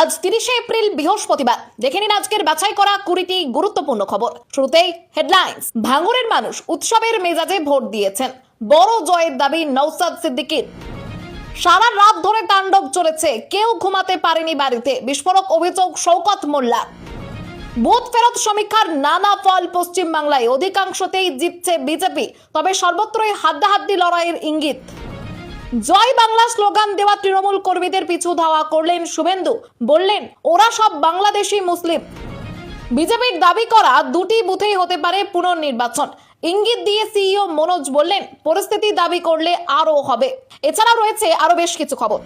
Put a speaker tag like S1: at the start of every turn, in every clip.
S1: আজ 30শে এপ্রিল বৃহস্পতিবার। দেখে নিন আজকের বাছাই করা 20টি গুরুত্বপূর্ণ খবর। শুরুতেই হেডলাইন্স। ভাঙড়ের মানুষ উৎসবের মেজাজে ভোট দিয়েছেন, বড় জয়ের দাবি নওশাদ সিদ্দিকীর। সারা রাত ধরে তাণ্ডব চলেছে, কেউ ঘুমাতে পারেনি বাড়িতে, বিস্ফোরক অভিযোগ শওকত মোল্লা। বুথ ফেরত সমীক্ষার নানা ফল পশ্চিম বাংলায়, অধিকাংশতেই জিতছে বিজেপি, তবে সর্বত্রই হাড্ডাহাড্ডি লড়াইয়ের ইঙ্গিত। জয় বাংলা স্লোগান দেওয়া তৃণমূল কর্মীদের পিছু ধাওয়া করলেন শুভেন্দু, বললেন ওরা সব বাংলাদেশি মুসলিম। বিজেপির দাবি করা দুটি বুথেই হতে পারে পুনর্নির্বাচন, ইঙ্গিত দিয়ে সিইও মনোজ বললেন পরিস্থিতি দাবি করলে আরও হবে। এছাড়াও রয়েছে আরো বেশ কিছু খবর।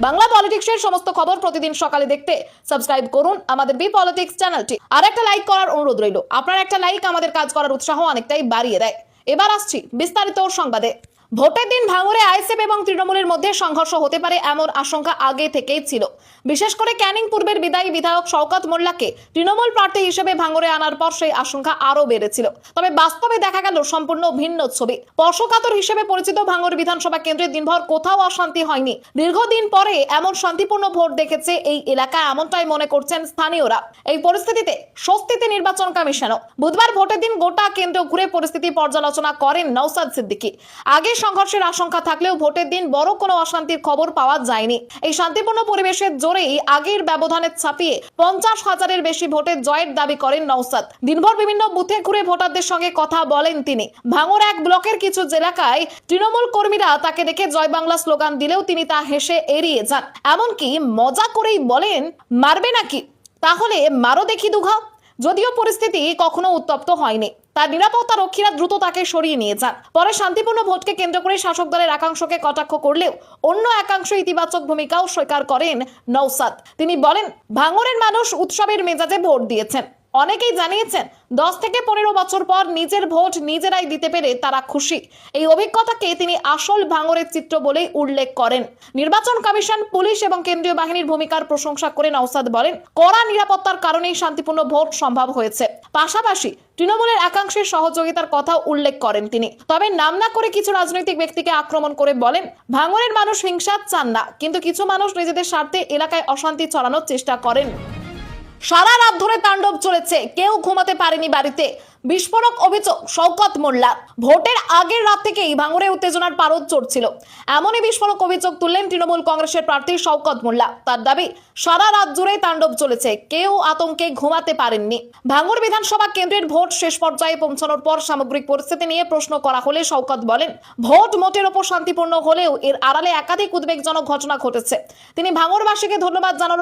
S1: বাংলা পলিটিক্সের সমস্ত খবর প্রতিদিন সকালে দেখতে সাবস্ক্রাইব করুন আমাদের বি পলিটিক্স চ্যানেলটি। আর একটা লাইক করার অনুরোধ রইল, আপনার একটা লাইক আমাদের কাজ করার উৎসাহ অনেকটাই বাড়িয়ে দেয়। এবার আসছি বিস্তারিত সংবাদে। ভোটের দিন ভাঙড়ে আইএসএফ এবং তৃণমূলের মধ্যে সংঘর্ষ হতে পারে এমন আশঙ্কা আগে থেকেই ছিল। বিশেষ করে ক্যানিং পূর্বের বিদায়ী বিধায়ক শওকত মোল্লাকে তৃণমূল প্রার্থী হিসেবে ভাঙড়ে আনার পর সেই আশঙ্কা আরো বেড়েছিল। তবে বাস্তবে দেখা গেল সম্পূর্ণ ভিন্ন ছবি। স্পর্শকাতর হিসেবে পরিচিত ভাঙড় বিধানসভা কেন্দ্রে দিনভর কোথাও অশান্তি হয়নি। দীর্ঘদিন পরে এমন শান্তিপূর্ণ ভোট দেখেছে এই এলাকা, এমনটাই মনে করছেন স্থানীয়রা। এই পরিস্থিতিতে স্বস্তিতে নির্বাচন কমিশনও। বুধবার ভোটের দিন গোটা কেন্দ্র ঘুরে পরিস্থিতি পর্যালোচনা করেন নওশাদ সিদ্দিকী। আগে সংঘর্ষের আশঙ্কা থাকলেও ভোটের দিন বড় কোনো অশান্তির খবর পাওয়া যায়নি। এই শান্তিপূর্ণ পরিবেশের জোরেই আগের ব্যবধানে ছাপিয়ে 50,000-এর বেশি ভোটের জয়ের দাবি করেন নওশাদ। দিনভর বিভিন্ন বুথে ঘুরে ভোটারদের সঙ্গে কথা বলেন তিনি। ভাঙড় এক ব্লকের কিছু এলাকায় তৃণমূল কর্মীরা তাকে দেখে জয় বাংলা স্লোগান দিলেও তিনি তা হেসে এড়িয়ে যান। এমনকি মজা করেই বলেন, মারবে নাকি? তাহলে মারো দেখি দুঘা। যদিও পরিস্থিতি কখনো উত্তপ্ত হয়নি, তার নিরাপত্তা রক্ষীরা দ্রুত তাকে সরিয়ে নিয়ে যান। পরে শান্তিপূর্ণ ভোটকে কেন্দ্র করে শাসক দলের একাংশকে কটাক্ষ করলেও অন্য একাংশ ইতিবাচক ভূমিকাও স্বীকার করেন নওশাদ। তিনি বলেন, ভাঙড়ের মানুষ উৎসবের মেজাজে ভোট দিয়েছেন। অনেকেই জানিয়েছেন 10 থেকে 15 বছর পর নিজের ভোট নিজেরাই দিতে পেরে তারা খুশি। এই অভিজ্ঞতাকে তিনি আসল ভাঙড়ের চিত্র বলেই উল্লেখ করেন। নির্বাচন কমিশন, পুলিশ এবং কেন্দ্রীয় বাহিনীর ভূমিকার প্রশংসা করে নওশাদ বলেন, কড়া নিরাপত্তার কারণেই শান্তিপূর্ণ ভোট সম্ভব হয়েছে। পাশাপাশি তৃণমূলের একাংশের সহযোগিতার কথাও উল্লেখ করেন তিনি। তবে নাম না করে কিছু রাজনৈতিক ব্যক্তিকে আক্রমণ করে বলেন, ভাঙড়ের মানুষ হিংসা চান না, কিন্তু কিছু মানুষ নিজেদের স্বার্থে এলাকায় অশান্তি ছড়ানোর চেষ্টা করেন। সারা রাত ধরে তাণ্ডব চলেছে, কেউ ঘুমাতে পারেনি বাড়িতে, বিস্ফোরক অভিযোগ শওকত মোল্লা। ভোটের আগের রাত থেকেই ভাঙড়ে উত্তেজনার পারদ চড়ছিল। এমনই বিস্ফোরক অভিযোগ তুললেন তৃণমূল কংগ্রেসের প্রার্থী শওকত মোল্লা। তার দাবি, সারা রাত জুড়ে তাণ্ডব চলেছে, কেউ আতঙ্কে ঘুমাতে পারেননি। ভাঙড় বিধানসভা কেন্দ্রের ভোট শেষ পর্যায়ে পৌঁছানোর পর সামগ্রিক পরিস্থিতি নিয়ে প্রশ্ন করা হলে শওকত বলেন, ভোট মোটের ওপর শান্তিপূর্ণ হলেও এর আড়ালে একাধিক উদ্বেগজনক ঘটনা ঘটেছে। তিনি ভাঙড়বাসীকে ধন্যবাদ জানানোর